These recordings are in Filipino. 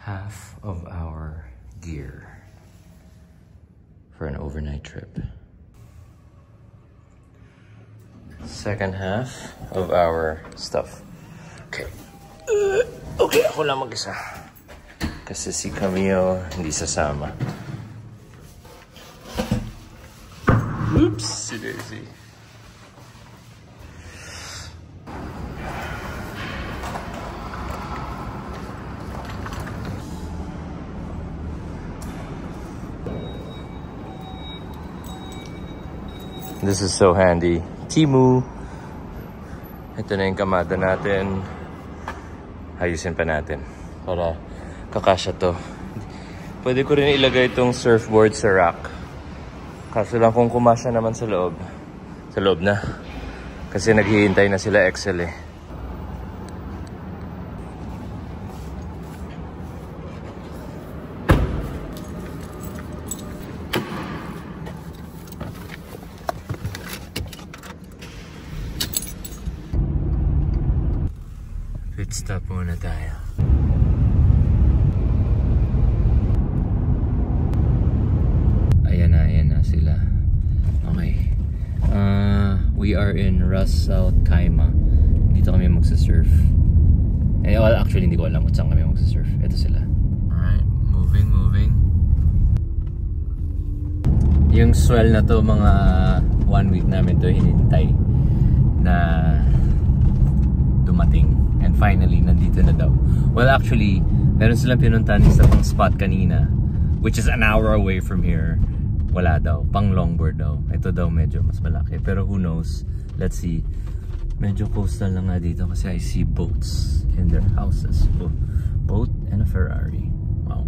half of our gear for an overnight trip. Second half of our stuff. Okay. Okay, ako lang mag-isa. Kasi si Camille hindi sasama. Oops, si Daisy. This is so handy. Temu. Ito na yung kamada natin. Ayusin pa natin para kakasya to. Pwede ko rin ilagay itong surfboard sa rack. Kaso lang kung kumasya naman sa loob. Sa loob na. Kasi naghihintay na sila Excel eh. Pit stop muna tayo. Ayan na sila. Okay. We are in Ras Al Khaimah. Dito kami magsa-surf. Well, actually hindi ko alam kung saan kami magsa-surf. Ito sila. Alright, moving. Yung swell na to, mga 1 week namin to hinintay na dumating. And finally, nandito na daw. Well, actually, meron silang pinuntahan sa pang spot kanina, which is an hour away from here. Wala daw. Pang longboard daw. Ito daw medyo mas malaki. Pero who knows? Let's see. Medyo coastal lang nga dito kasi I see boats in their houses. Boat and a Ferrari. Wow.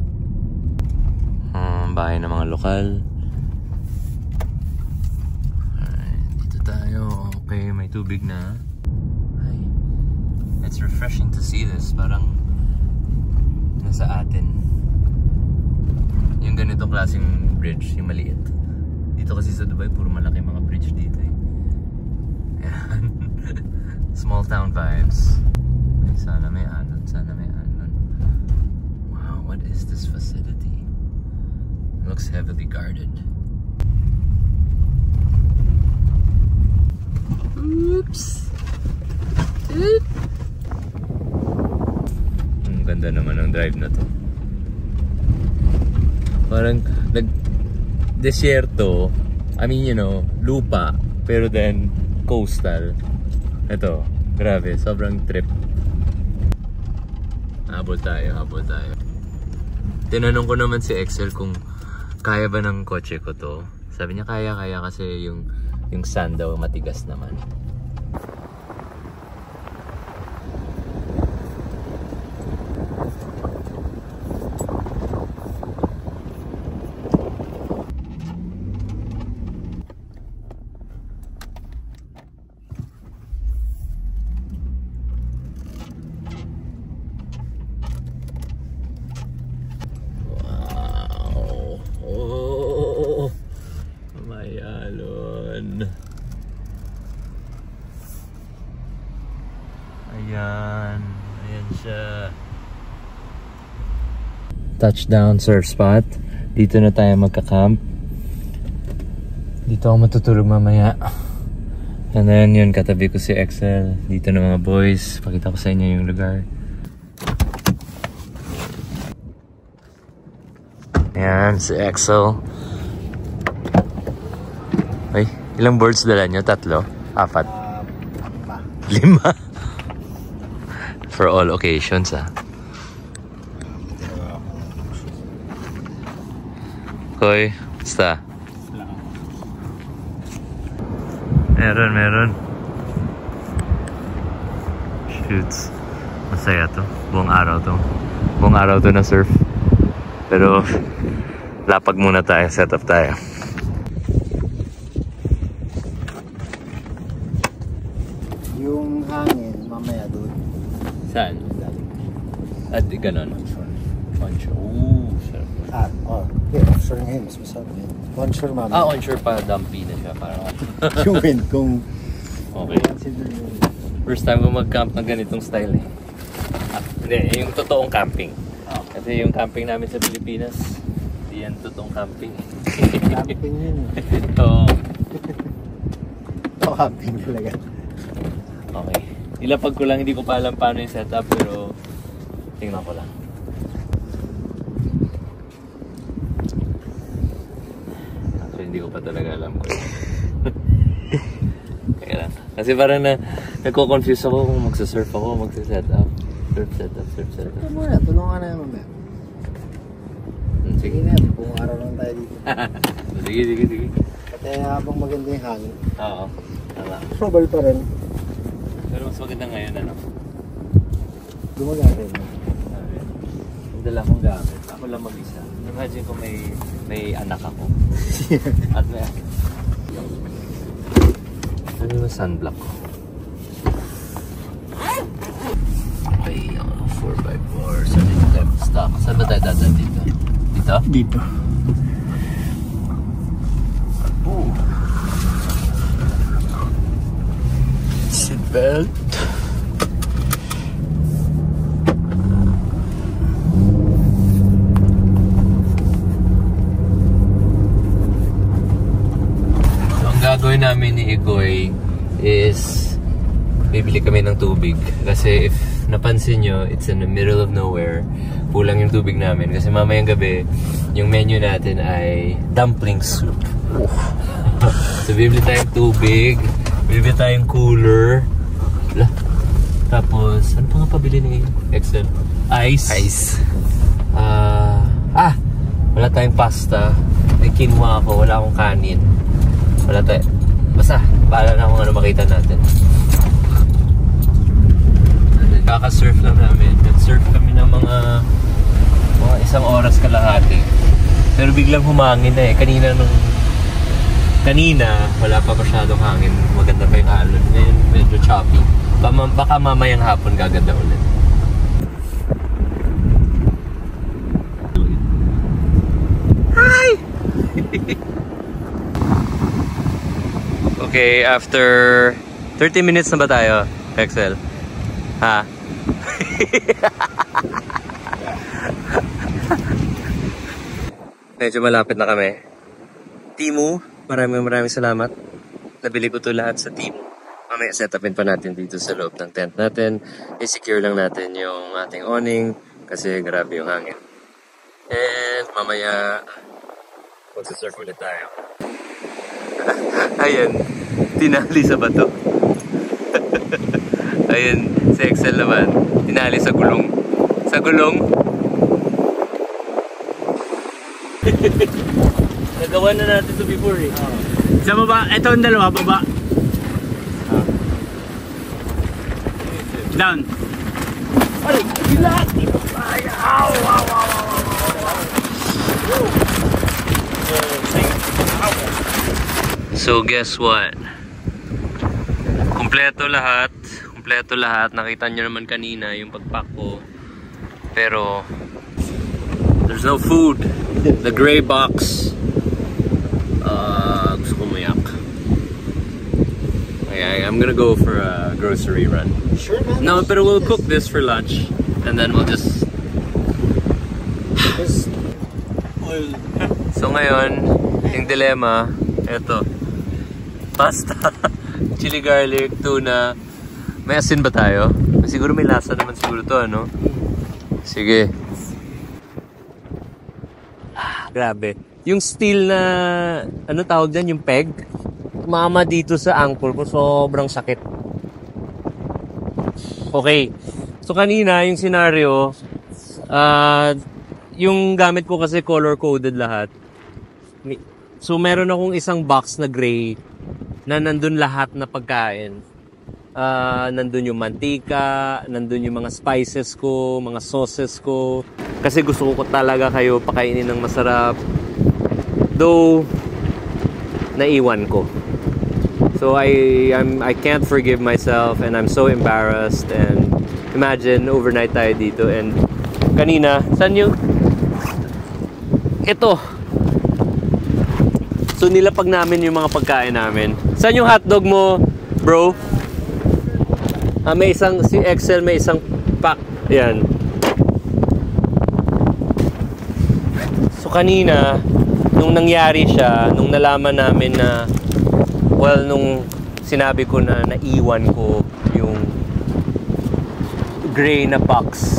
Bahay ng mga lokal. Alright, dito tayo. Okay, may tubig na. It's refreshing to see this. Parang nasa atin. Yung ganitong klaseng bridge, yung maliit. Dito kasi sa Dubai, puro malaki mga bridge dito eh. Ayan. Small town vibes. Ay, sana may alon. Wow, what is this facility? It looks heavily guarded. Oops. Ganda naman ang drive na to. Parang nag-desierto. I mean, you know, lupa. Pero then, coastal. Ito, grabe. Sobrang trip. Habol tayo. Tinanong ko naman si Excel kung kaya ba ng kotse ko to. Sabi niya kaya kasi yung sand daw matigas naman. Ayan siya. Touchdown surf spot. Dito na tayo magka-camp. Dito ako matutulog mamaya. And then yun, katabi ko si Excel. Dito na mga boys. Pakita ko sa inyo yung lugar. Ayan, si Excel. Ay, ilang boards dala nyo? 3? 4? 5? For all occasions, ah. Koy, basta. Meron. Shoots. Masaya to. Buong araw to na surf. Pero, lapag muna tayo. Set up tayo. Yung hangin, mamaya doon. Saan? At ganon. Onshore. Ooh, sarap. Offshore ngayon, mas masarap yun. Onshore mamaya. Onshore pa, dumpy na siya. Parang yung wind kung... Okay. First time ko mag-camp ng ganitong style eh. Hindi, yung totoong camping. Kasi yung camping namin sa Pilipinas, hindi yan totoong camping. Camping yun. Oo. Ito camping talaga. Okay. Nilapag ko lang, hindi ko pa alam paano yung setup, pero tingnan ko lang. Actually, hindi ko pa talaga alam ko. Kaya lang. Kasi parang nagko-confuse ako kung magsasurf ako, magsasetup. Surf setup. Ito muna, tulungan na naman mamaya. Sige. Sige na, kung araw lang tayo dito. Sige. Kasi habang maganda yung hangin. Oo. Tama. Trouble pa rin. Pero mas maganda ngayon, ano? Gumaga rin. Ang dala kong gamit. Ako lang mag-isa. Imagine ko may anak ako. At may... Ano yung sunblock ko? Okay, 4x4. Saan dito tayo stock? Saan ba tayo dadaan dito? Dito? Dito. Seatbelt. So, ang gagawin namin ni Igoy is bibili kami ng tubig. Kasi if napansin nyo, it's in the middle of nowhere. Kulang yung tubig namin. Kasi mamayang gabi, yung menu natin ay dumpling soup. So bibili tayong tubig, bibili tayong cooler. Tapos, ano pa nga pabili ni Excel? Ice. Wala tayong pasta. May quinoa ako, wala akong kanin. Wala tayo. Basta, bahala na kung ano makita natin. Kaka-surf lang namin. Surf kami ng mga isang oras kalahati. Pero biglang humangin na eh. Kanina, wala pa masyadong hangin. Maganda pa yung alon. Ngayon, medyo choppy. Baka mamayang hapon gaganda ulit. Hi! Okay, after 30 minutes na ba tayo, Excel? Ha? Medyo malapit na kami. Temu, maraming salamat. Nabili ko to lahat sa Temu. Mamaya setupin pa natin dito sa loob ng tent natin. I-secure lang natin yung ating awning kasi grabe yung hangin. And mamaya magsasurf ulit tayo. Ayan, tinali sa bato. Ayan, si Excel naman, tinali sa gulong. Sa gulong. Nagawa na natin ito before eh. Sa baba, ito ang dalawa, baba. Down. Ay, gilat! Ay, ow, ow, ow, ow. So guess what? Kompleto lahat. Nakita nyo naman kanina yung pagpack ko. Pero there's no food. The gray box. Gusto ko mayak. Okay, I'm gonna go for a grocery run. Sure, man. No, pero we'll cook this for lunch. And then we'll just... So ngayon, yung dilemma, eto. Pasta, chili garlic, tuna. May asin ba tayo? Siguro may lasa naman siguro to, ano? Sige. Grabe. Yung steel na, ano tawag dyan, yung peg, tumama dito sa ankle ko, sobrang sakit. Okay. So kanina, yung scenario, yung gamit ko kasi color-coded lahat. So meron akong isang box na gray na nandun lahat na pagkain. Nandun yung mantika, nandun yung mga spices ko, mga sauces ko. Kasi gusto ko talaga kayo pakainin ng masarap. Though, naiwan ko. So I can't forgive myself and I'm so embarrassed. And imagine, overnight tayo dito. And kanina, saan yung... Ito. So nilapag namin yung mga pagkain namin. Saan yung hotdog mo, bro? May isang, si Excel may isang pack. Yan. kanina, nung nangyari siya, nung nalaman namin na, well, nung sinabi ko na naiwan ko yung gray na box.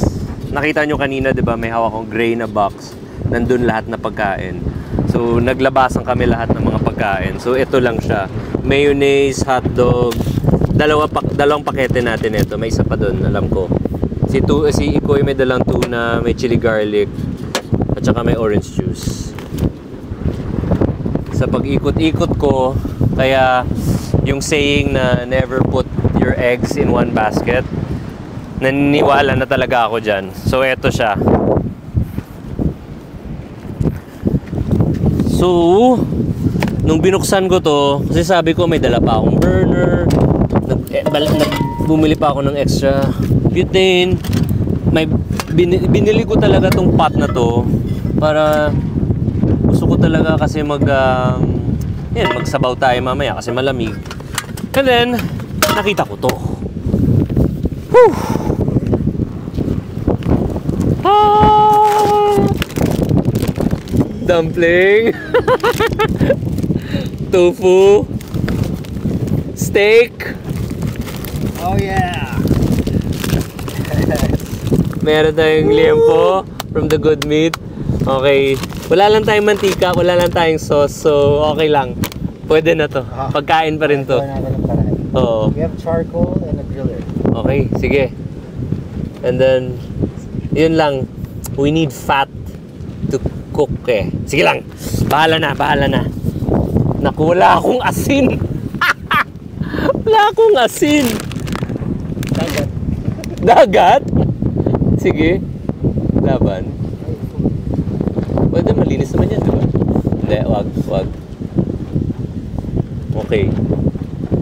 Nakita nyo kanina, di ba, may hawak akong gray na box. Nandun lahat na pagkain. So, naglabasan kami lahat ng mga pagkain. So, ito lang siya. Mayonnaise, hotdog, dalawang pakete natin ito. May isa pa doon, alam ko. Si Ikoy may dalang tuna, may chili garlic, at saka may orange juice. Sa pag-ikot-ikot ko, kaya yung saying na never put your eggs in one basket, naniniwala na talaga ako dyan. So, eto siya. So, nung binuksan ko to, kasi sabi ko may dala pa akong burner, bumili pa ako ng extra butane. Binili ko talaga tong pot na to para gusto ko talaga kasi magsabaw tayo mamaya kasi malamig. And then, nakita ko to. Whew! Dumpling, tofu, steak. Oh yeah! Meron tayong liempo from the good meat. Okay. Wala lang tayong mantika, wala lang tayong sauce. So, okay lang. Pwede na to. Pagkain pa rin to. Oo. We have charcoal and a griller. Okay, sige. And then, yun lang. We need fat to cook eh. Sige lang. Bahala na. Naku, wala akong asin. Wala akong asin. Dagat? Sige. Laban. Pwede, malinis naman yan, diba? Hindi, wag. Okay.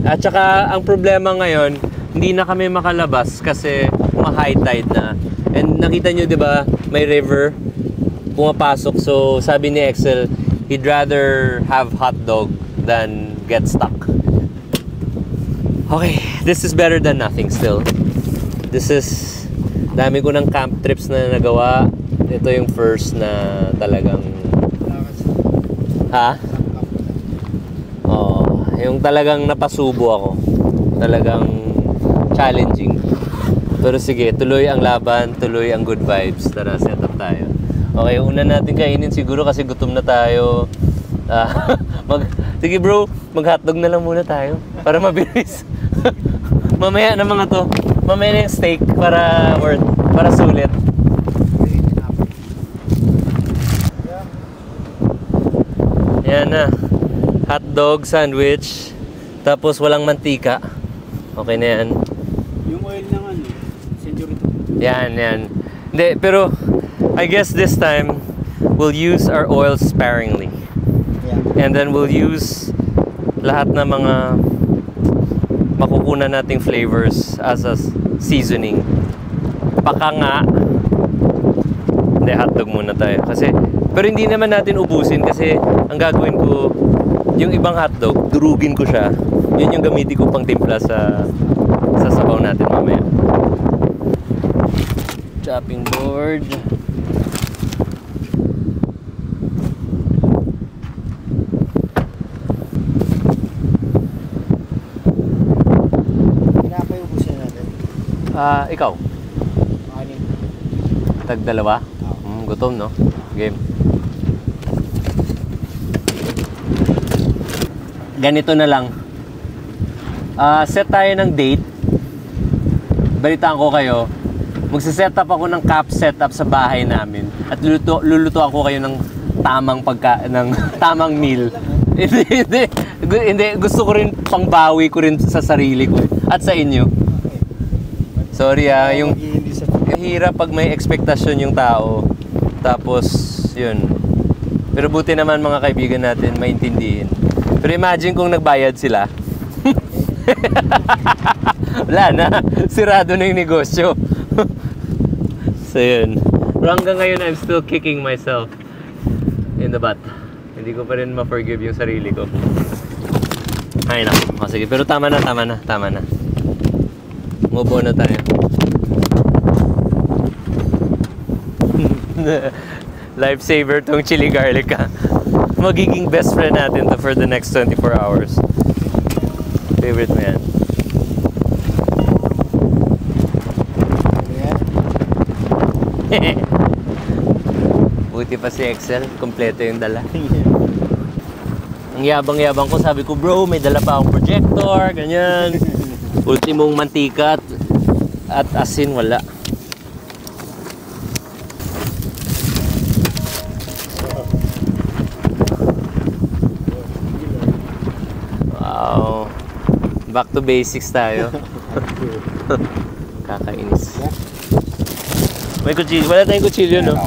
At saka, ang problema ngayon, hindi na kami makalabas kasi ma-high tide na. And nakita nyo, diba, may river pumapasok. So, sabi ni Excel, he'd rather have hot dog than get stuck. Okay, this is better than nothing still. This is, dami ko ng camp trips na nagawa. Ito yung first na talagang, ha? Oo, yung talagang napasubo ako. Talagang challenging. Pero sige, tuloy ang laban, tuloy ang good vibes. Tara, set up tayo. Okay, una natin kainin siguro kasi gutom na tayo. Sige bro, mag-hotdog na lang muna tayo para mabilis. Mamaya na mga to. Mamaya na yung steak para sulit. Yan na. Hotdog sandwich. Tapos walang mantika. Okay na yan. Yung oil naman, Century 2. Yan. Hindi, pero I guess this time we'll use our oil sparingly. Yeah. And then we'll use lahat ng mga makukunan nating flavors as a seasoning. Baka nga hindi, hotdog muna tayo kasi, pero hindi naman natin ubusin kasi ang gagawin ko, yung ibang hotdog durugin ko siya, yun yung gamitin ko pang timpla sa sabaw natin mamaya. Chopping board. Ikaw? Anim. Tag-dalawa? Gutom, no? Game. Ganito na lang. Set tayo ng date. Balitaan ko kayo. Magsiset up ako ng camp setup sa bahay namin. At lulutuan ko kayo ng tamang meal. Hindi. Gusto ko rin pangbawi ko rin sa sarili ko. At sa inyo. Sorry yung hirap pag may expectation yung tao. Tapos, yun. Pero buti naman mga kaibigan natin, maintindihin. Pero imagine kung nagbayad sila. Wala na. Sirado na yung negosyo. So, yun. Pero hanggang ngayon, I'm still kicking myself in the butt. Hindi ko pa rin ma-forgive yung sarili ko. Ay, naku. Sige, pero tama na. Move on na tayo. Lifesaver tong chili garlic ha. Magiging best friend natin to for the next 24 hours. Favorite mo yan. Buti pa si Excel, kompleto yung dala. Ang yabang-yabang ko, sabi ko, bro, may dala pa akong projector, ganyan. Ultimong mantika at asin, wala. Wow. Back to basics tayo. Kakainis. May kutsilyo. Wala tayong kutsilyo, no?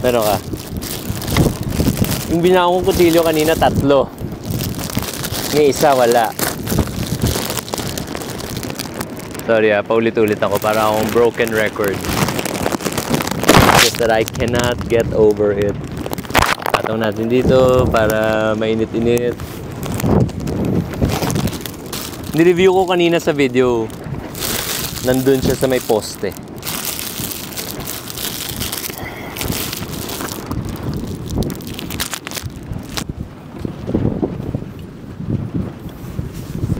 Meron ka. Yung binakong kutsilyo kanina, 3. May isa, wala. Sorry paulit-ulit ako. Para akong broken record. Just that I cannot get over it. Patong natin dito para mainit-init. Nireview ko kanina sa video. Nandun siya sa may poste.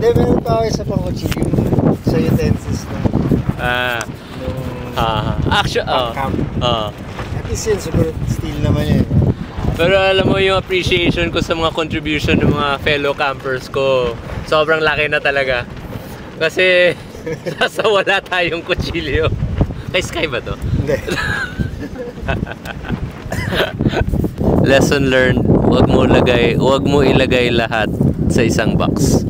Hindi, meron pa ako isa pang kutsilyo sa utensils na. Actually, At least yun, siguro steel naman yun. pero alam mo yung appreciation ko sa mga contribution ng mga fellow campers ko. Sobrang laki na talaga. Kasi sa wala tayong kutsilyo. Kay Sky ba to? Hindi. Lesson learned, huwag mo ilagay lahat sa isang box.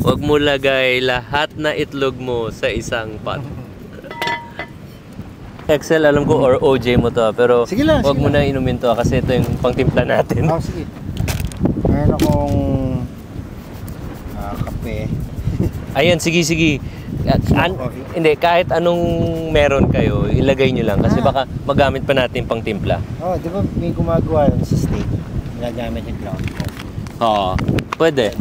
Huwag mo lagay lahat na itlog mo sa isang pot. Excel, alam ko, or OJ mo to, pero Sige lang, huwag sige mo na inumin to kasi ito yung pangtimpla natin. Oh, sige. Meron akong kape. Ayan, sige. Hindi, kahit anong meron kayo, ilagay nyo lang kasi baka magamit pa natin pang timpla. Oh, di ba may gumagawa lang sa steak? Ginagamit yung ground pork. Oo, pwede.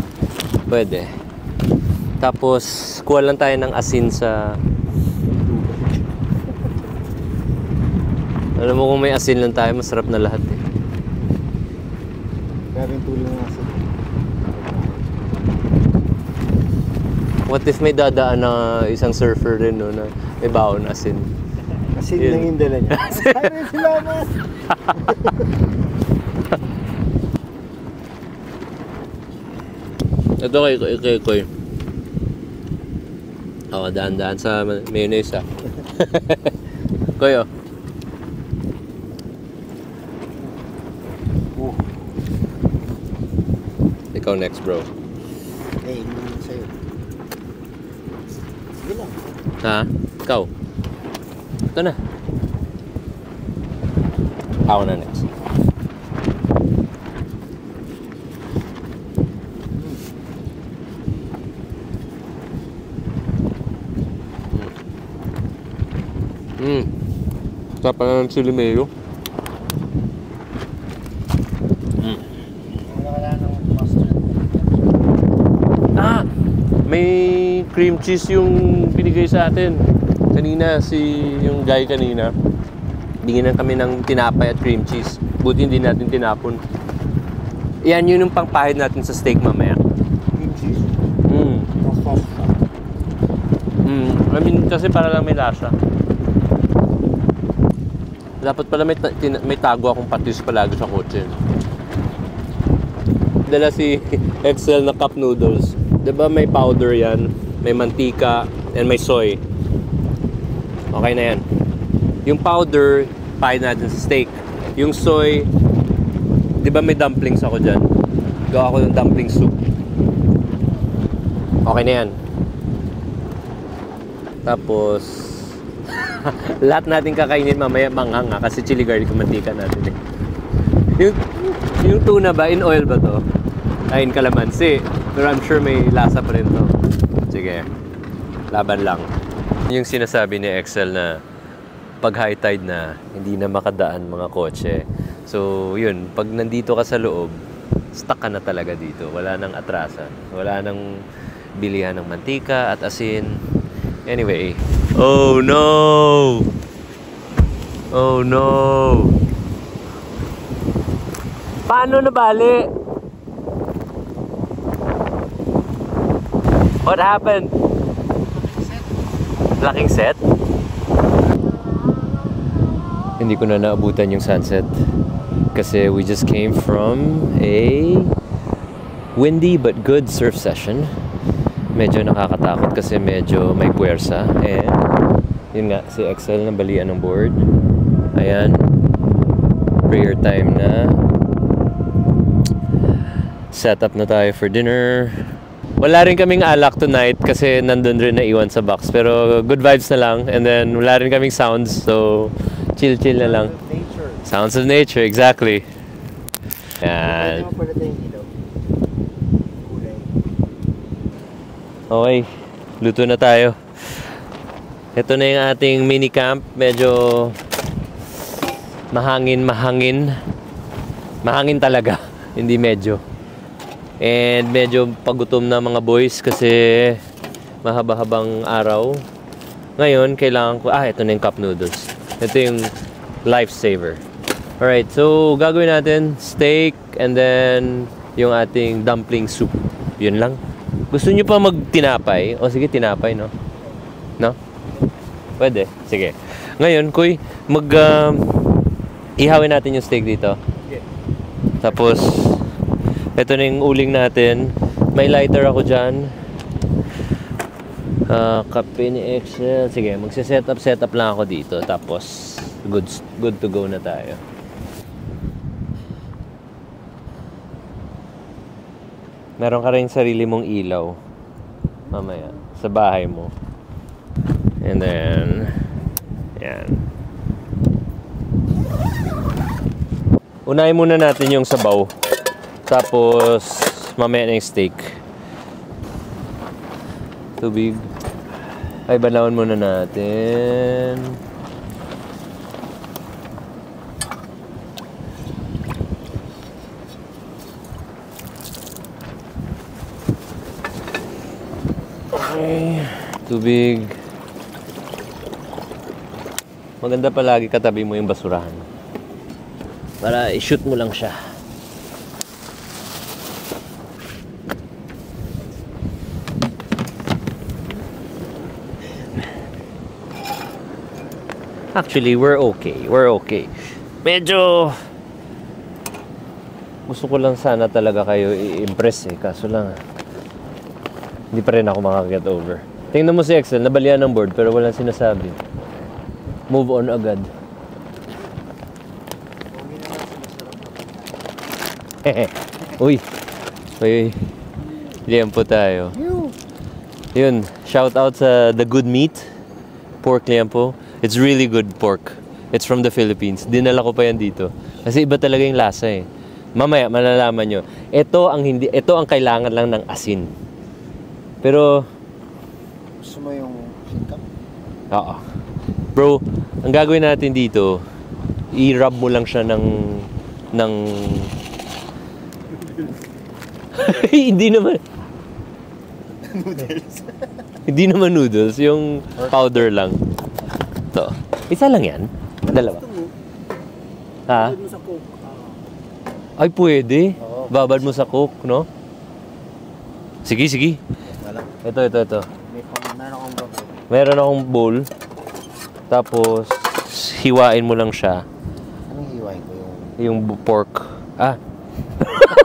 Tapos, kuha lang tayo ng asin sa... Alam mo kung may asin lang tayo, masarap na lahat eh. Grabe yung tulong ng asin. What if may dadaan na isang surfer rin, no, na may baon asin? Asin Yun. lang yung dala niya. Sayang salamat! Ito kay Koy. Oo, daan-daan sa mayonnaise ah. Koy, oh. Ikaw next, bro. Eh, hindi naman sa'yo. Sige lang. Ha? Ikaw? Ito na. Ako na next. Sarap pala ng chili mayo. Wala ng mustard. May cream cheese yung binigay sa atin. Kanina, yung guy kanina. Binginan kami ng tinapay at cream cheese. Buti hindi natin tinapon. Yan, yun yung pangpahid natin sa steak mamaya. Cream cheese. Mas sauce siya. I mean, kasi para lang may lasa. Dapat pala may tago akong patis palagi sa kotse. Dala si Excel na cup noodles. Diba may powder yan, may mantika, and may soy. Okay na yan. Yung powder, pahid natin sa steak. Yung soy, diba may dumplings ako dyan? Gawa ako ng dumpling soup. Okay na yan. Tapos, lahat natin kakainin mamaya manghanga kasi chili garlic yung mantika natin eh. Yung tuna ba, in oil ba to? Ay, in kalamansi. Pero I'm sure may lasa pa rin to. Sige, laban lang. Yung sinasabi ni Excel na pag high tide na, hindi na makadaan mga kotse. So, yun, pag nandito ka sa loob, stuck ka na talaga dito. Wala nang atrasan. Wala nang bilihan ng mantika at asin. Anyway. Oh no! Oh no! Paano nabali? What happened? Laking set? Hindi ko na naabutan yung sunset kasi we just came from a windy but good surf session. Medyo nakakatakot kasi medyo may puwersa, and yun nga, si Excel na balian ng board. Ayan, prayer time na. Set up na tayo for dinner. Wala rin kaming alak tonight kasi nandun rin na iwan sa box, pero good vibes na lang. And then wala rin kaming sounds, so chill na lang. Sounds of nature, exactly. Yan. Okay, luto na tayo. Ito na yung ating mini camp. Medyo mahangin. Mahangin talaga, hindi medyo. And medyo pagutom na mga boys kasi mahaba-habang araw. Ngayon, kailangan ko... ito na yung cup noodles. Ito yung lifesaver. Alright, so gagawin natin steak and then yung ating dumpling soup. Yun lang. Gusto nyo pa magtinapay? O sige, tinapay, no? No? Pwede. Sige. Ngayon, Kuy, ihawin natin yung steak dito. Tapos, ito na yung uling natin. May lighter ako dyan. Kape ni Excel. Sige, magsiset up lang ako dito. Tapos, good to go na tayo. Meron ka rin sarili mong ilaw mamaya sa bahay mo. And then, yan. Unahin muna natin yung sabaw. Tapos, mamaya na yung steak. Tubig. Ay, banlawan muna natin. Okay. Tubig. Maganda palagi katabi mo yung basurahan. Para i-shoot mo lang siya. Actually, we're okay. Medyo gusto ko lang sana talaga kayo i-impress kaso lang hindi pa rin ako makaka-get over. Tingnan mo si Excel, nabalian ng board pero walang sinasabi. Move on agad. Uy. Liyan po tayo. Yun, shout out sa The Good Meat. Pork liampo. It's really good pork. It's from the Philippines. Dinala ko pa yan dito. Kasi iba talaga yung lasa Mamaya malalaman nyo. Ito ang kailangan lang ng asin. Pero gusto mo yung singkap? Oo. Bro, ang gagawin natin dito, i-rub mo lang siya ng hindi naman noodles. Hindi naman noodles, yung powder lang. To. Isa lang yan? Dalawa? Ha? Babad mo sa coke. Ay, pwede. Babad mo sa coke, no? Sige. Ito. Meron akong bowl. Tapos, hiwain mo lang siya. Anong hiwain ko? Yung pork.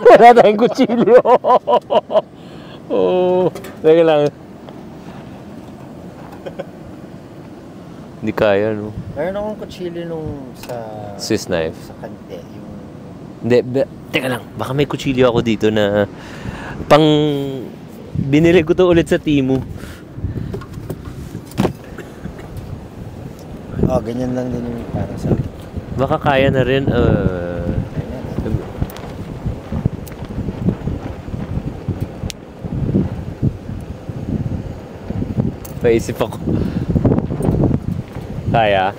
Wala tayong kutsilyo. Teka lang. Hindi kaya, no? Meron akong kutsilyo nung sa... Swiss knife. Sa kante. Hindi, teka lang. Baka may kutsilyo ako dito na binili ko to ulit sa Temu. Ganyan lang din yung para sa akin. Baka kaya na rin. Paisip ako. Kaya?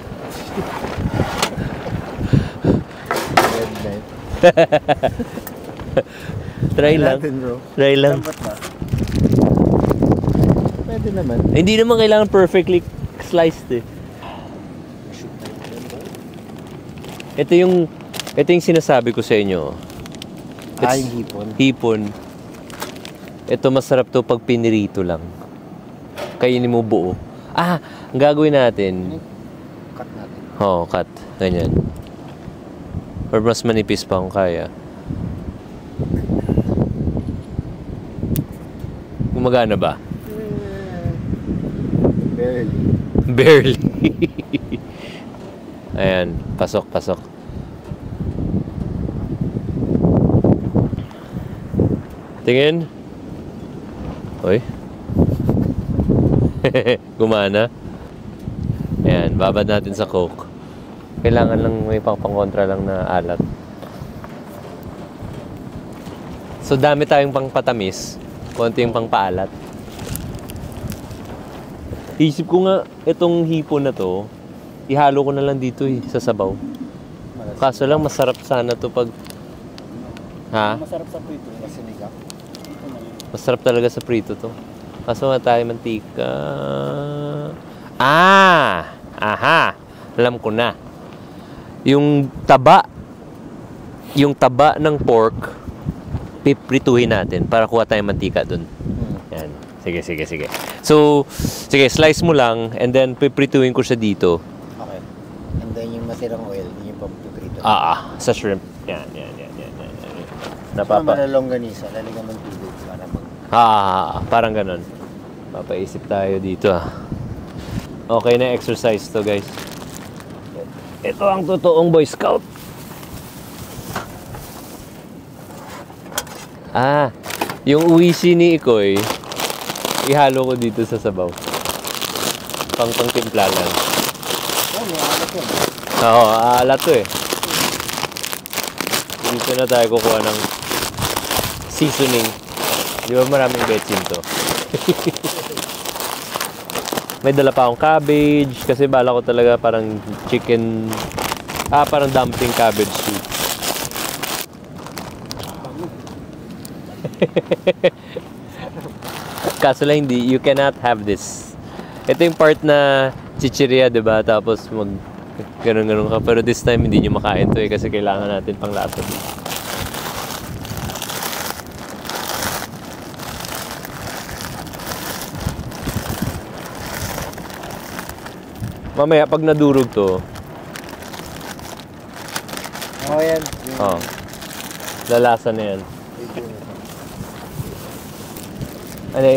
Try lang. Try lang. Pwede naman. Hindi naman kailangan perfectly sliced Ito yung sinasabi ko sa inyo. Yung hipon. Hipon. Ito masarap to pag pinirito lang. Kainin mo buo. Ang gagawin natin. Cut natin. Oo, cut. Ganyan. Or mas manipis pa kung kaya. Gumagana ba? Barely. Barely. Ayan, pasok. Tingin. Uy. Gumana. Ayan, babad natin sa Coke. Kailangan lang may pang-kontra lang na alat. So, dami tayong pang-patamis. Konting pang-paalat. Isip ko nga, itong hipon na to, ihalo ko na lang dito sa sabaw. Kaso lang, masarap sana to pag... Ha? Masarap sa prito. Kasi niga. Masarap talaga sa prito to. Kaso nga tayo mantika. Aha! Alam ko na. Yung taba ng pork, piprituhin natin para kuha tayong mantika dun. Yan. Sige. So, sige, slice mo lang and then piprituhin ko siya dito. Okay. And then yung matirang oil, yun yung papiprito. Sa shrimp. Yan. Napapa. Malalongganisa, lalagyan ng tubig para mag... Parang ganun. Papaisip tayo dito Okay na exercise to, guys. Ito ang totoong Boy Scout. Yung uwishi ni Ikoy, ihalo ko dito sa sabaw. Pang-timpla lang. May alat yun. Oo, alat to Dito na tayo kukuha ng seasoning. Di ba maraming betchin to? May dala pa akong cabbage kasi bala ko talaga parang chicken, parang dumpling cabbage soup. Kaso lang hindi, you cannot have this. Ito yung part na chichirya, diba? Tapos mag ganun ka. Pero this time hindi nyo makain to kasi kailangan natin pang lasa dito. Mamaya, pag nadurog to, yan. Lalasa na yan.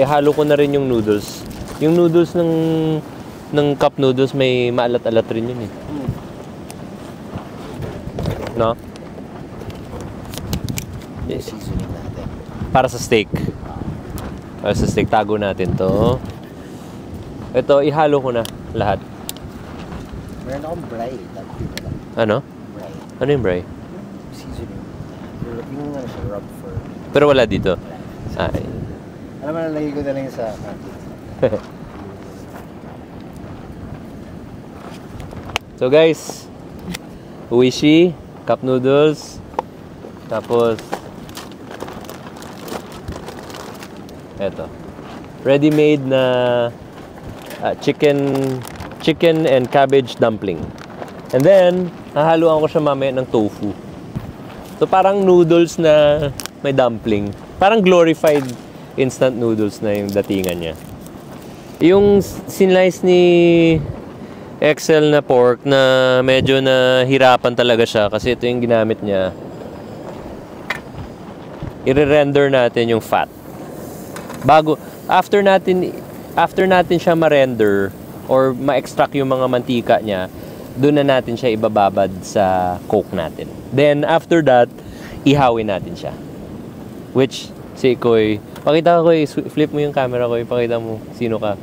Ihalo ko na rin yung noodles. Yung noodles ng cup noodles, may maalat-alat rin yun No? Seasoning natin. Para sa steak. Tago natin to. Ito, ihalo ko na lahat. Meron akong bray. Ano? Bray. Ano yung bray? Seasoning. Yung siya, rub for... Pero wala dito. Ay. Alam mo, nalagay ko na lang sa pancake. So guys, uwishi, cup noodles, tapos eto, ready-made na chicken and cabbage dumpling. And then, hahaluan ko siya mamaya ng tofu. So parang noodles na may dumpling. Parang glorified instant noodles na yung datingan niya. Yung sinlice ni Excel na pork na medyo nahirapan talaga siya kasi ito yung ginamit niya. I-render natin yung fat. After natin siya ma-render or ma-extract yung mga mantika niya, doon na natin siya ibababad sa coke natin. Then after that, ihawin natin siya. Which si Koy, pakita ko flip mo yung camera ko, ipakita mo sino ka.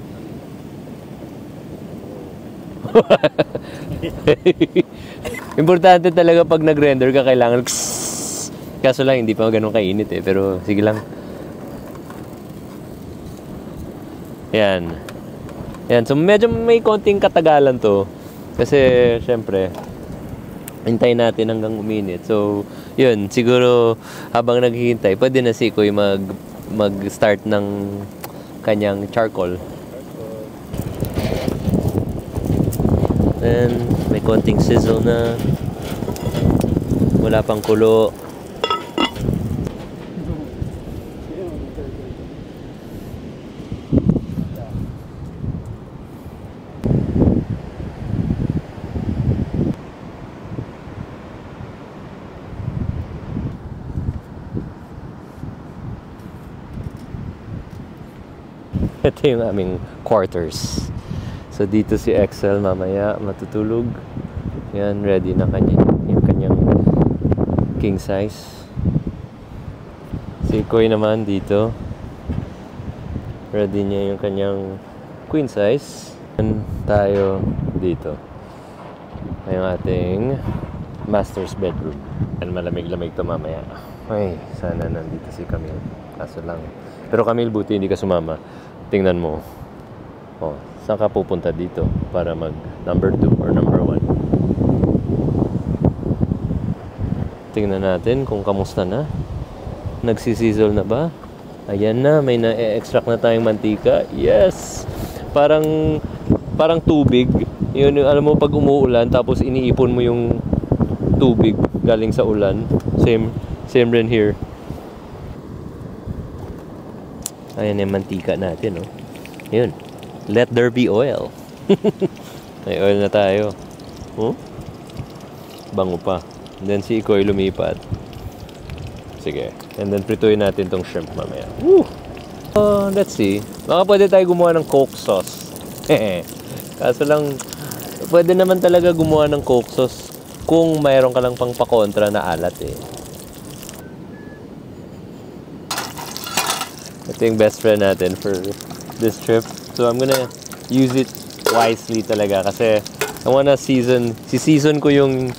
Importante talaga pag nag-render ka, kailangan kaso lang hindi pa ganun kainit pero sige lang. Yan, so medyo may konting katagalan to kasi syempre hintayin natin hanggang uminit. So yun, siguro habang naghihintay pwede na si Koy mag-start ng kanyang charcoal. And may konting sizzle na. Wala pang kulo. Ito yung aming quarters. So dito si Excel mamaya matutulog. Yan, ready na yung kanyang king size. Si Koy naman dito. Ready niya yung kanyang queen size. And tayo dito. Yung ating master's bedroom. And malamig-lamig to mamaya. Ay, sana nandito si Camille. Kaso lang. Pero Camille, buti hindi ka sumama. Tingnan mo. Oh, saan ka pupunta dito para mag number 2 or number 1? Tingnan natin kung kamusta na. Nagsisizzle na ba? Ayan na, may na-extract na tayong mantika. Yes! Parang tubig. Yun, alam mo, pag umuulan, tapos iniipon mo yung tubig galing sa ulan. Same rin here. Ayan yung mantika natin, oh. Yun. Let there be oil. May oil na tayo. Oh? Bango pa. And then si Ikoy lumipat. Sige. And then prituin natin tong shrimp mamaya. Woo! Let's see. Baka pwede tayo gumawa ng Coke sauce. Kaso lang, pwede naman talaga gumawa ng Coke sauce kung mayroon ka lang pang pakontra na alat eh. Ito yung best friend natin for this trip. So I'm gonna use it wisely talaga kasi I wanna season ko yung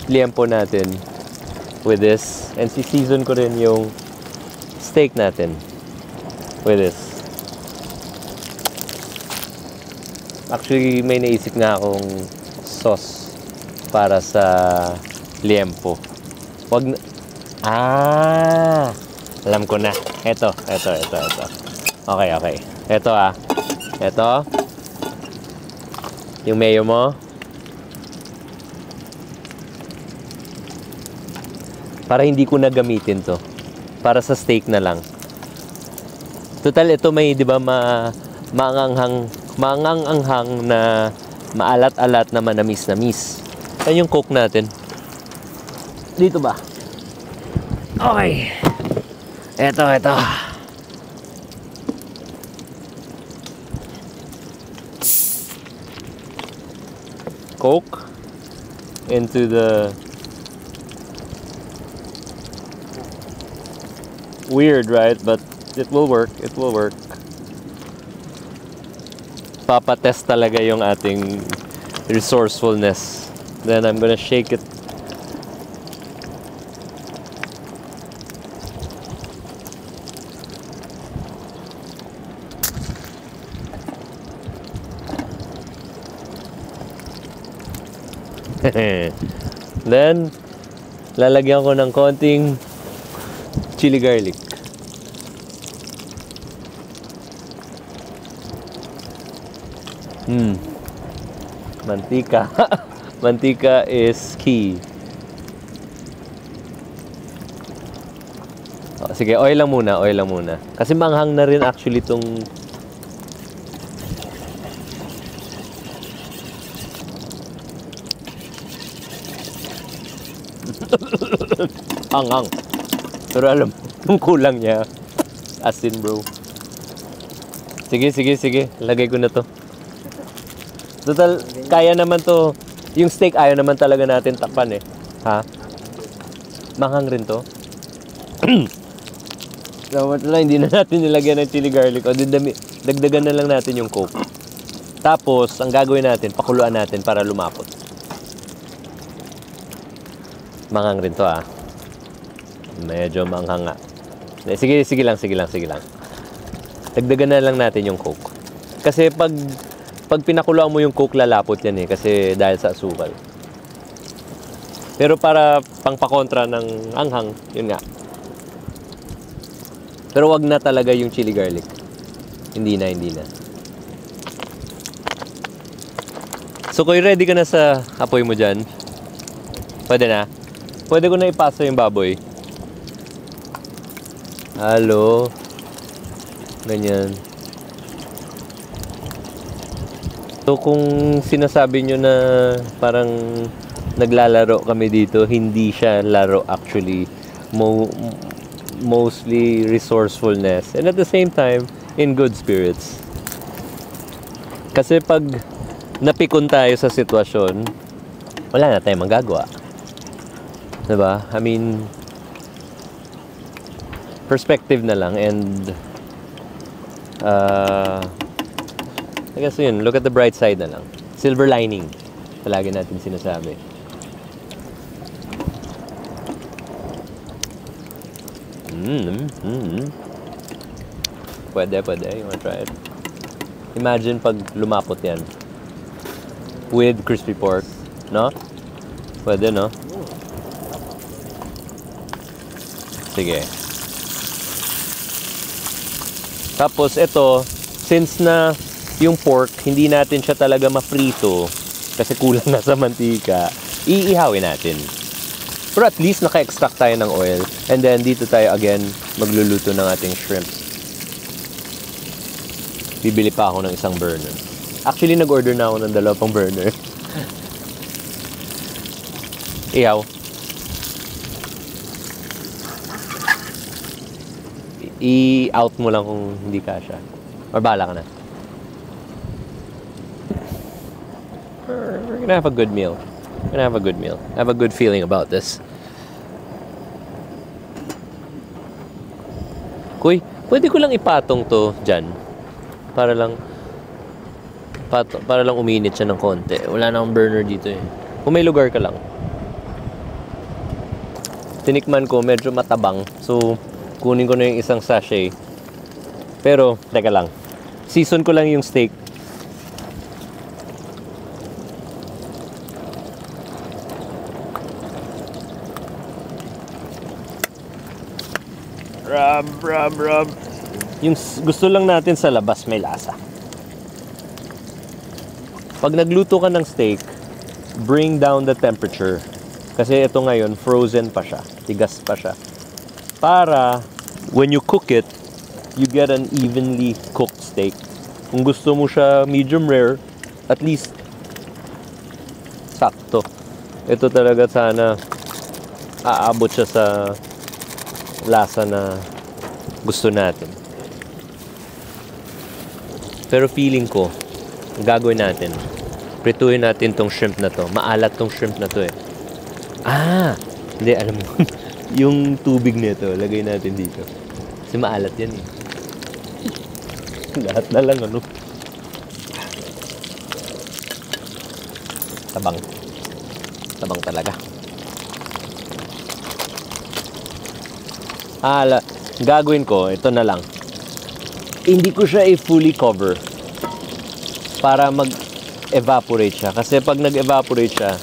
liempo natin with this. And season ko rin yung steak natin with this. Actually, may naisip nga akong sauce para sa liempo. Wag na... Alam ko na. Ito. Okay. Ito Ito. Yung mayo mo. Para hindi ko na gamitin to. Para sa steak na lang. Total, ito may, di ba, maangang-anghang na maalat-alat na manamis-namis. Yan yung Coke natin. Dito ba? Okay. Ito. Coke into the weird, right? But it will work. Papatest talaga yung ating resourcefulness. Then I'm gonna shake it. Then lalagyan ko ng konting chili garlic. Mantika. Mantika is key. Sige, oil lang muna. Kasi manghang na rin actually tong hanghang. Pero alam, yung kulang niya. Asin, bro. Sige. Lagay ko na to. Total, kaya naman to. Yung steak, ayaw naman talaga natin takpan eh. Ha? Manghang rin to. Dapat lang, hindi na natin nilagyan ng chili garlic. O dagdagan na lang natin yung Coke. Tapos, ang gagawin natin, pakuluan natin para lumapot. Manghang rin to ah. Medyo manghang nga. Sige lang. Dagdagan na lang natin yung Coke. Kasi pag pinakuluan mo yung Coke, lalapot yan eh. Kasi dahil sa asukal. Pero para pangpakontra ng anghang, yun nga. Pero wag na talaga yung chili garlic. Hindi na. So, kung ready ka na sa apoy mo dyan, pwede na. Pwede ko na ipasa yung baboy. Halo. Ganyan. So, kung sinasabi nyo na parang naglalaro kami dito, hindi siya laro actually. Mostly resourcefulness. And at the same time, in good spirits. Kasi pag napikon tayo sa sitwasyon, wala na tayong magagawa. Diba? I mean, perspective na lang and I guess yun, look at the bright side na lang. Silver lining. Palagi natin sinasabi. Pwede. You wanna try it? Imagine pag lumapot yan with crispy pork, no? Pwede, no? Sige. Tapos ito, since na yung pork, hindi natin siya talaga ma-prito kasi kulang na sa mantika, iihawin natin. Pero at least naka-extract tayo ng oil. And then dito tayo again magluluto ng ating shrimps. Bibili pa ako ng isang burner. Actually, nag-order na ako ng 2 burner. Ihaw. I-out mo lang kung hindi kasha. Or bahala ka na. We're gonna have a good meal. I have a good feeling about this. Kuy, pwede ko lang ipatong to dyan. Para lang uminit siya ng konti. Wala na akong burner dito eh. Kung may lugar ka lang. Tinikman ko, medyo matabang. So, kunin ko na yung isang sachet. Pero, teka lang. Season ko lang yung steak. Rub. Yung gusto lang natin sa labas may lasa. Pag nagluto ka ng steak, bring down the temperature. Kasi ito ngayon, frozen pa siya. Tigas pa siya. Para, when you cook it, you get an evenly cooked steak. Kung gusto mo siya medium rare, at least, sakto. Ito talaga sana, aabot siya sa lasa na gusto natin. Pero feeling ko, ang gagawin natin, prituhin natin tong shrimp na to. Maalat tong shrimp na to eh. Hindi, alam mo. Yung tubig nito, lagay natin dito. Kasi maalat yan eh. Lahat na lang ano. Tabang talaga. Gagawin ko, ito na lang. Hindi ko siya i-fully cover para mag-evaporate siya. Kasi pag nag-evaporate siya,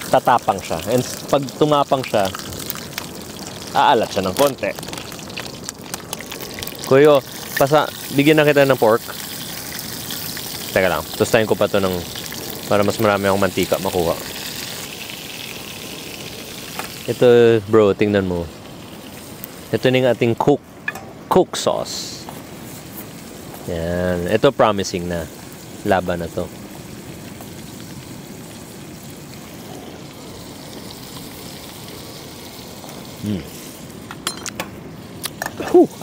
tatapang siya. And pag tumapang siya, aalat siya ng konti. Kuyo, bigyan na kita ng pork. Teka lang, tostahin ko pa to para mas marami akong mantika makuha. Ito, bro, tingnan mo. Ito na yung ating cook sauce. Yan. Ito promising na. Laban na to.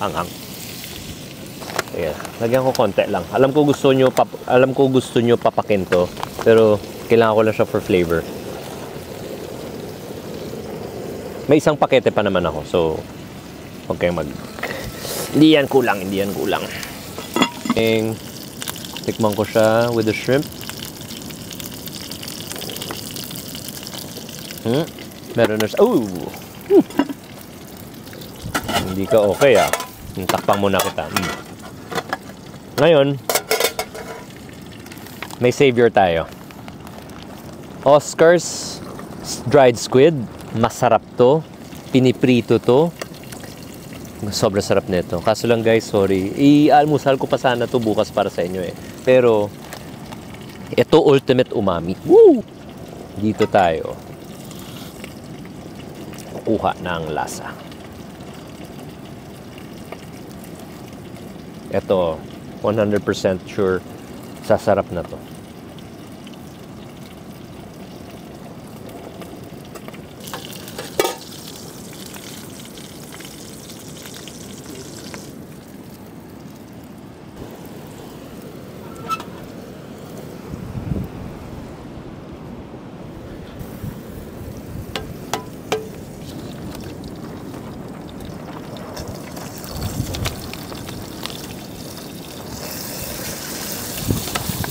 Ang. Ayan. Lagyan ko konti lang. Alam ko gusto nyo papakin to. Pero kailangan ko lang siya for flavor. May isang pakete pa naman ako. So, huwag kayong Hindi yan kulang. Tikman ko siya with the shrimp. Meron na siya. Hindi ka okay ah. Takpang muna kita. Ngayon, may savior tayo. Oscar's dried squid. Masarap to. Piniprito to. Sobrang sarap nito. Kaso lang guys, sorry. I-almusal ko pa sana to bukas para sa inyo eh. Pero, ito ultimate umami. Woo! Dito tayo. Kukuha ng lasa. Ito, 100% sure sasarap na to.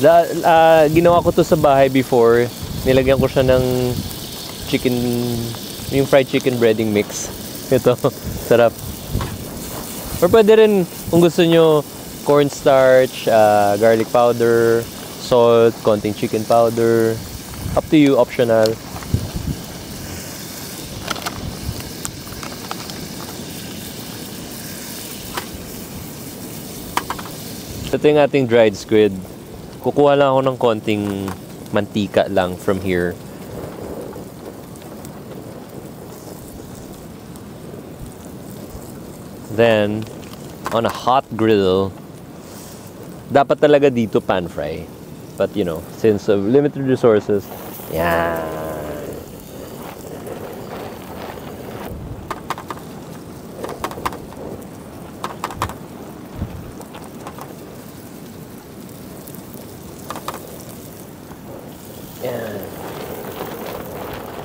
Ginawa ko to sa bahay before. Nilagyan ko siya ng chicken, yung fried chicken breading mix. Ito, sarap. Or pwede rin, kung gusto nyo, cornstarch, garlic powder, salt, konting chicken powder. Up to you, optional. Ito yung ating dried squid. Kukuha lang ako ng konting mantika lang from here. Then, on a hot grill, dapat talaga dito pan fry. But you know, since of limited resources, yeah.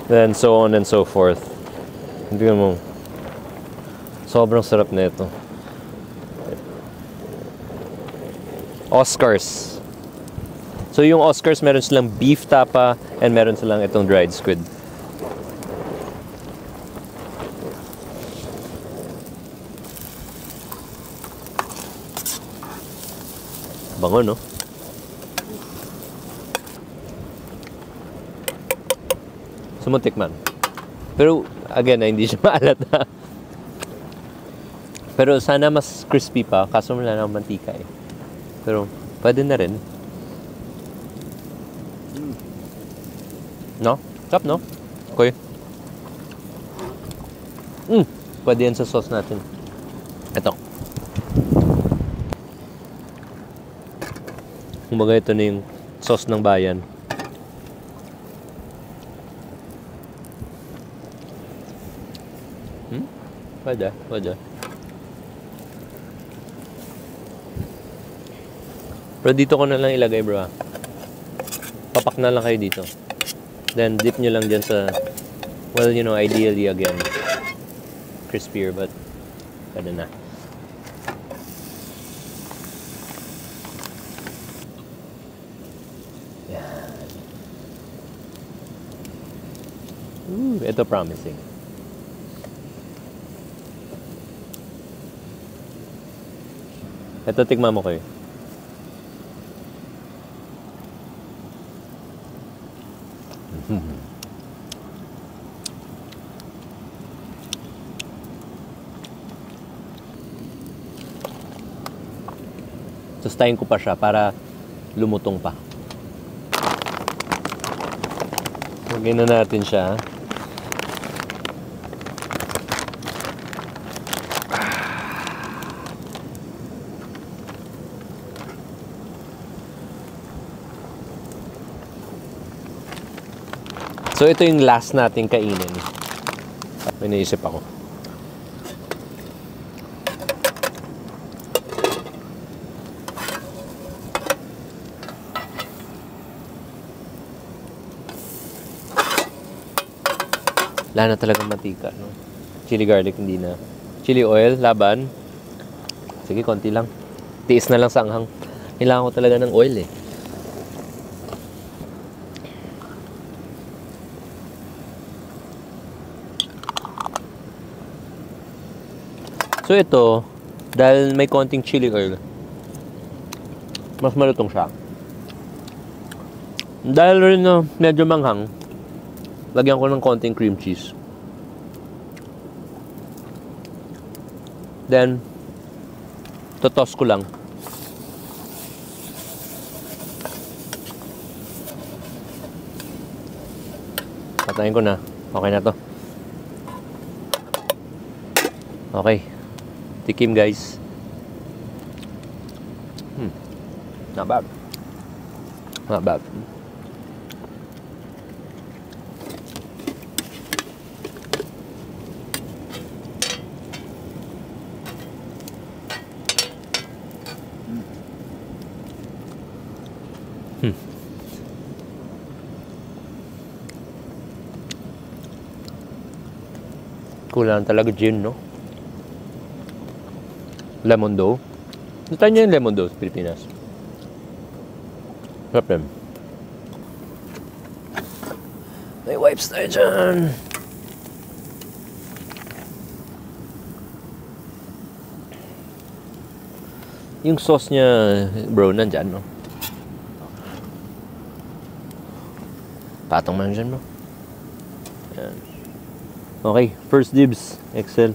Then so on and so forth. Hindi mo. Sobrang sarap na ito. Oscars. So yung Oscars, meron silang beef tapa and meron silang itong dried squid. Bango, no? Sumuntik man. Pero, again, hindi siya maalat na. Pero sana mas crispy pa, kaso wala ng mantika eh. Pero, pwede na rin. No? Sarap, no? Okay. Pwede yan sa sauce natin. Ito. Kumbaga ito na yung sauce ng bayan. Pwede, pwede. Pero dito ko na lang ilagay, bro. Papak na lang kayo dito. Then dip nyo lang dyan sa, well, you know, ideally again, crispier, but pwede na. Yan. Ito promising. Ito, tikman mo kayo. Sustayin ko pa siya para lumutong pa. Lagyan na natin siya. So, ito yung last nating kainin. May naisip ako. Wala na talagang mantika, no? Chili garlic, hindi na. Chili oil, laban. Sige, konti lang. Tiis na lang sa anghang. Kailangan ko talaga ng oil, eh. So ito, dahil may konting chili oil, mas malutong siya. Dahil rin na medyo manghang, lagyan ko ng konting cream cheese. Then, totos ko lang. Patayin ko na. Okay na to. Okay. Tikim, guys. Not bad. Not bad. Kulang talaga gin, no? Lemon dough. Natry niyo yung lemon dough sa Pilipinas? Sarap din. May wipes tayo dyan. Yung sauce niya, bro, nandyan, no? Patong man dyan, bro. Yan. Okay, first dibs. Excel.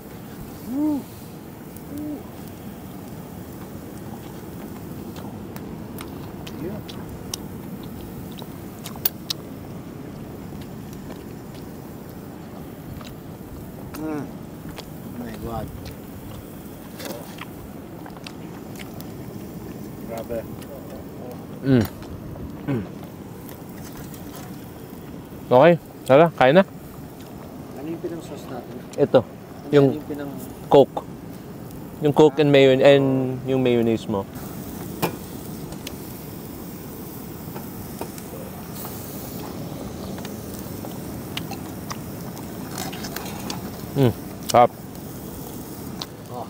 My God. Grabe. Okay, tara, kain na. Ano yung pinang-sauce natin? Ito, Ano yung pinang... Coke. Yung Coke and mayonnaise, and yung mayonnaise mo. Sarap. Oh.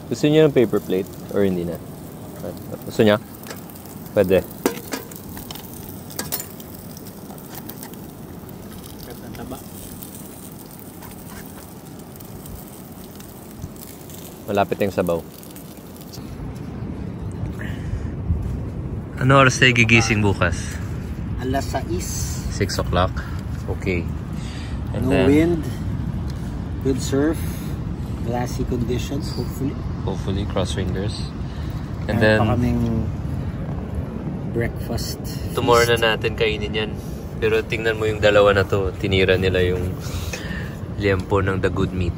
Gusto niyo ng paper plate or hindi na? Gusto niya? Pwede. Taba. Malapit yung sabaw. Ano oras tayo gigising bukas? Alas 6. 6 o'clock. Okay. And No wind. Good surf. Glassy conditions, hopefully. Hopefully, cross fingers. And Meron pa then, kaming breakfast. tomorrow na natin kainin yan. Pero tingnan mo yung dalawa na to. Tinira nila yung liempo ng the good meat.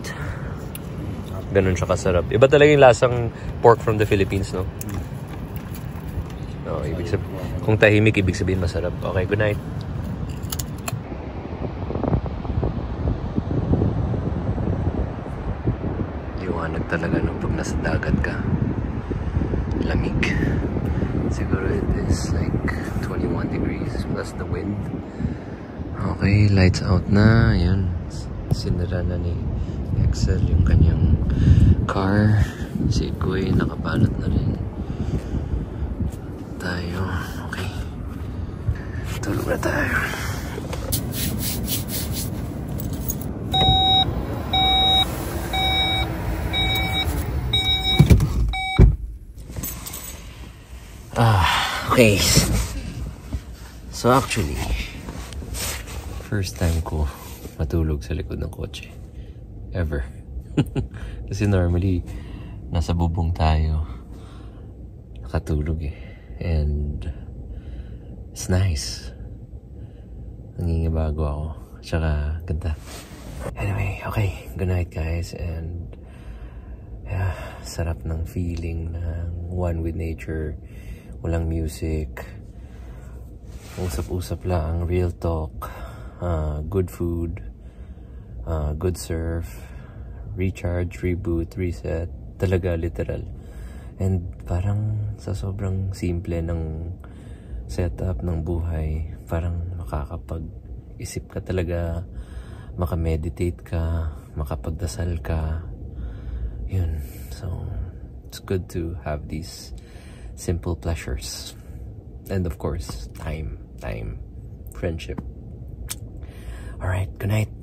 Ganun siya kasarap. Iba talaga yung lasang pork from the Philippines, no? No, ibig sabihin, kung tahimik, ibig sabihin masarap. Okay, good night. Liwanag talaga nung pag nasa dagat ka. Lamig. Siguro it is like 21 degrees plus the wind. Okay, lights out na. Ayan. Sinira na ni Excel yung kanyang car. Si Kuy nakabalot na rin. Tayo. Okay. Tulog na tayo. Okay. So actually, first time ko matulog sa likod ng kotse. Ever. Kasi normally, nasa bubong tayo. Nakatulog eh. And it's nice. Nangingibago ako. Tsaka ganda. Anyway, okay. Good night guys. And yeah, sarap ng feeling ng one with nature. Walang music. Usap-usap lang. Real talk. Good food. Good surf. Recharge, reboot, reset. Talaga literal. And parang sa sobrang simple ng setup ng buhay, parang makakapag-isip ka talaga, makameditate ka, makapagdasal ka. Yun. So, it's good to have these simple pleasures. And of course, time, friendship. Alright, good night.